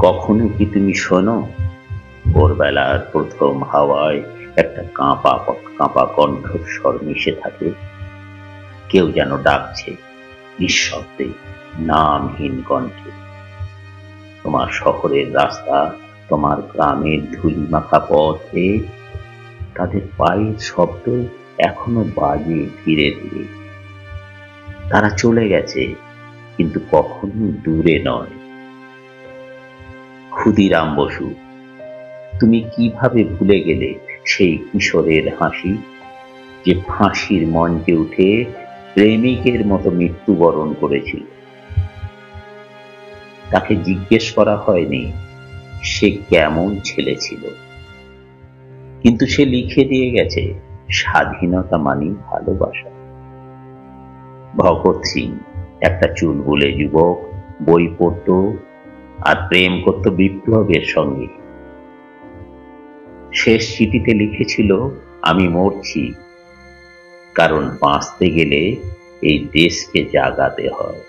কখনো কি তুমি শোনো ভোরবেলার প্রথম হাওয়ায় একটা কাঁপা কাঁপা কণ্ঠস্বর মিশে থাকে? কেউ যেন ডাকছে নিঃশব্দে, নামহীন কণ্ঠে। তোমার শহরের রাস্তা, তোমার গ্রামের ধুলিমাখা পথে তাদের পায়ের শব্দ এখনো বাজে ধীরে ধীরে। তারা চলে গেছে, কিন্তু কখনো দূরে নয়। ক্ষুদিরাম বসু, তুমি কিভাবে ভুলে গেলে সেই কিশোরের হাসি, যে ফাঁসির মঞ্চে উঠে প্রেমিকের মতো মৃত্যুবরণ করেছিল? তাকে জিজ্ঞেস করা হয়নি সে কেমন ছেলে ছিল, কিন্তু সে লিখে দিয়ে গেছে স্বাধীনতা মানেই ভালোবাসা। ভগৎ সিং একটা চুলবুলে যুবক, বই পড়ত আর প্রেম করত বিপ্লবের সঙ্গে। শেষ চিঠিতে লিখেছিল, আমি মরছি, কারণ বাঁচতে গেলে এই দেশকে জাগাতে হয়।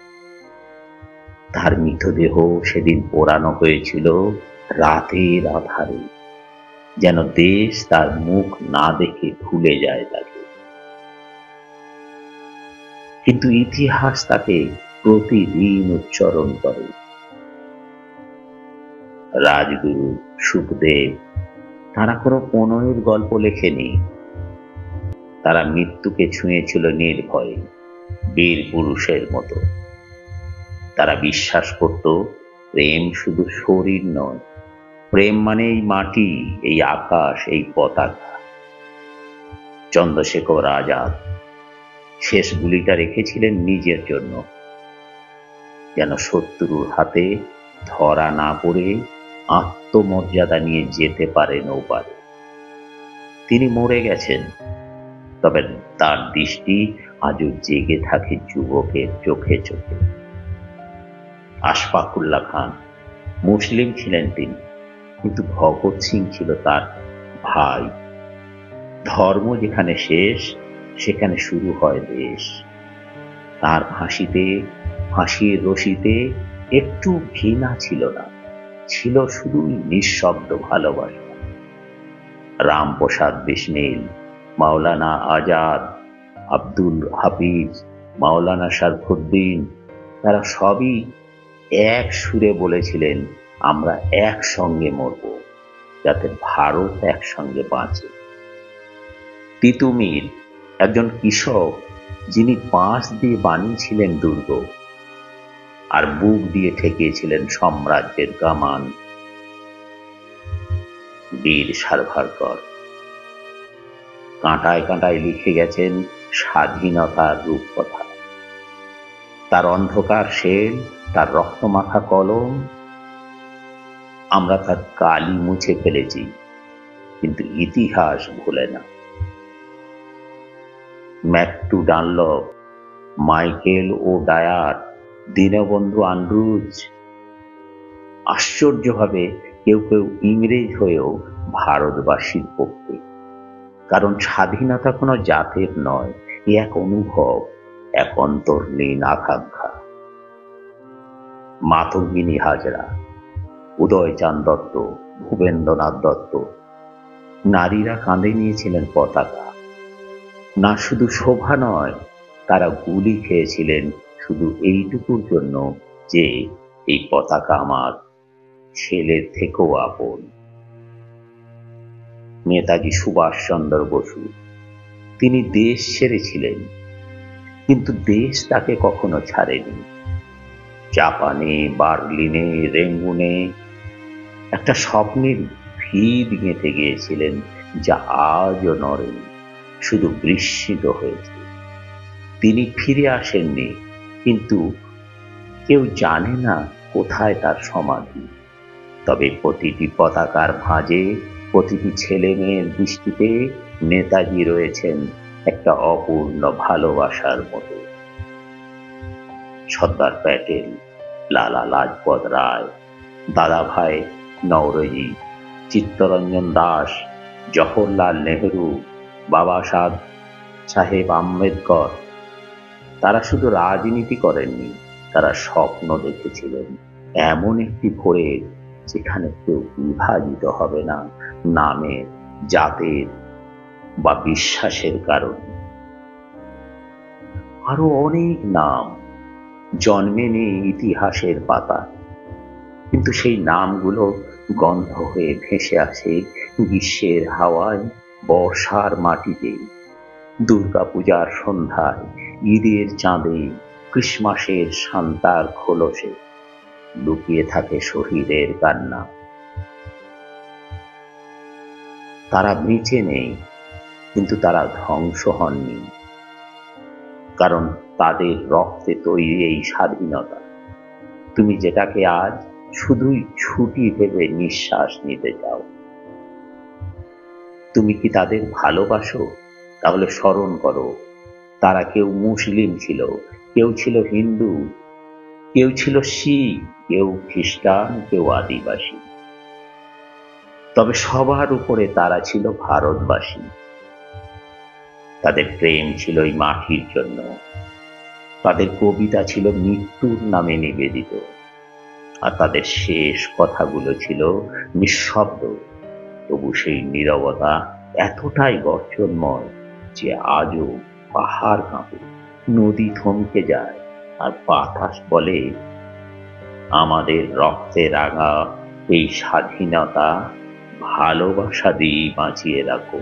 তার মৃতদেহ সেদিন পোড়ানো হয়েছিল রাতের আধারে, যেন দেশ তার মুখ না দেখে ভুলে যায় তাকে। কিন্তু ইতিহাস তাকে প্রতিদিন উচ্চারণ করে। রাজগুরু, সুখদেব, তারা কোনো প্রণয়ের গল্প লেখেনি। তারা মৃত্যুকে ছুঁয়েছিল নির্ভয়ে, বীর পুরুষের মতো। তারা বিশ্বাস করত প্রেম শুধু শরীর নয়, প্রেম মানে এই মাটি, এই আকাশ, এই পতাকা। চন্দ্রশেখর আজাদ শেষ গুলিটা রেখেছিলেন নিজের জন্য, যেন শত্রুর হাতে ধরা না পড়ে আত্মমর্যাদা নিয়ে যেতে পারেন ওপারে। তিনি মরে গেছেন, তবে তার দৃষ্টি আজও জেগে থাকে যুবকের চোখে চোখে। আশফাকুল্লাহ খান মুসলিম ছিলেন তিনি, কিন্তু ভগৎ সিং ছিল তার ভাই। ধর্ম যেখানে শেষ, সেখানে শুরু হয় দেশ। তার ফাঁসির রশিতে একটু ঘৃণা ছিল না, ছিল শুধু নিঃশব্দ ভালোবাসা। রামপ্রসাদ বিসমিল, মাওলানা আজাদ, আব্দুল হাফিজ, মাওলানা শরফুদ্দিন, তারা সবই এক সুরে বলেছিলেন, আমরা একসঙ্গে মরব, যাতে ভারত একসঙ্গে বাঁচে। তিতুমির একজন কৃষক, যিনি বাঁশ দিয়ে বানিয়েছিলেন দুর্গ আর বুক দিয়ে ঠেকিয়েছিলেন সাম্রাজ্যের কামান। বীর সাভারকর কাঁটায় কাঁটায় লিখে গেছেন স্বাধীনতার রূপকথা। তার অন্ধকার শেল, তার রক্তমাখা কলম, আমরা তার কালি মুছে ফেলেছি, কিন্তু ইতিহাস ভুলে না। ম্যাকটু ডানলপ, মাইকেল ও ডায়ার, দীনবন্ধু আন্ড্রুজ, আশ্চর্যভাবে কেউ কেউ ইংরেজ হয়েও ভারতবাসীর পক্ষে। কারণ স্বাধীনতা কোনো জাতের নয়, এক অনুভব, এক অন্তর্লীন আকাঙ্ক্ষা। মাতঙ্গিনী হাজরা, উদয়চাঁদ দত্ত, ভূপেন্দ্রনাথ দত্ত, নারীরা কাঁধে নিয়েছিলেন পতাকা। না শুধু শোভা নয়, তারা গুলি খেয়েছিলেন শুধু এইটুকুর জন্য যে এই পতাকা আমার ছেলের থেকেও আপন। নেতাজি সুভাষচন্দ্র বসু, তিনি দেশ ছেড়েছিলেন, কিন্তু দেশ তাকে কখনো ছাড়েনি। জাপানে, বার্লিনে, রেঙ্গুনে একটা স্বপ্নের ভিত গেঁথে গিয়েছিলেন, যা আজও নড়েনি, শুধু বিস্মিত হয়েছে। তিনি ফিরে আসেননি, কিন্তু কেউ জানে না কোথায় তার সমাধি। তবে প্রতিটি পতাকার ভাঁজে, প্রতিটি ছেলে মেয়ের দৃষ্টিতে নেতাজি রয়েছেন একটা অপূর্ণ ভালোবাসার মতো। সর্দার প্যাটেল, লালা লাজপত রায়, দাদাভাই নওরোজি, চিত্তরঞ্জন দাস, জওহরলাল নেহরু, বাবা সাহেব আম্বেদকর, তারা শুধু রাজনীতি করেননি, তারা স্বপ্ন দেখেছিলেন এমন একটি ভোরে যেখানে কেউ বিভাজিত হবে না নামের, জাতের বা বিশ্বাসের কারণে। আরো অনেক নাম জন্মে নেই ইতিহাসের পাতা, কিন্তু সেই নামগুলো গন্ধ হয়ে ভেসে আছে গ্রীষ্মের হাওয়ায়, বর্ষার মাটিতে, দুর্গাপূজার সন্ধ্যায়, ঈদের চাঁদে, ক্রিসমাসের শান্তার খোলসে লুকিয়ে থাকে শহীদের কান্না। তারা বেঁচে নেই, কিন্তু তারা ধ্বংস হননি, কারণ তাদের রক্তে তৈরি এই স্বাধীনতা। তুমি যেটাকে আজ শুধুই ছুটি ভেবে নিঃশ্বাস নিতে চাও, তুমি কি তাদের ভালোবাসো? তাহলে স্মরণ করো, তারা কেউ মুসলিম ছিল, কেউ ছিল হিন্দু, কেউ ছিল শিখ, কেউ খ্রিস্টান, কেউ আদিবাসী। তবে সবার উপরে তারা ছিল ভারতবাসী। তাদের প্রেম ছিল এই মাটির জন্য, তাদের কবিতা ছিল মৃত্যুর নামে নিবেদিত, আর তাদের শেষ কথাগুলো ছিল নিঃশব্দ। তবু সেই নীরবতা এতটাই গর্জনময় যে আজও পাহাড় কাঁপে, নদী থমকে যায়, আর বাতাস বলে, আমাদের রক্তে রাঙা এই স্বাধীনতা ভালোবাসা দিয়ে বাঁচিয়ে রাখো।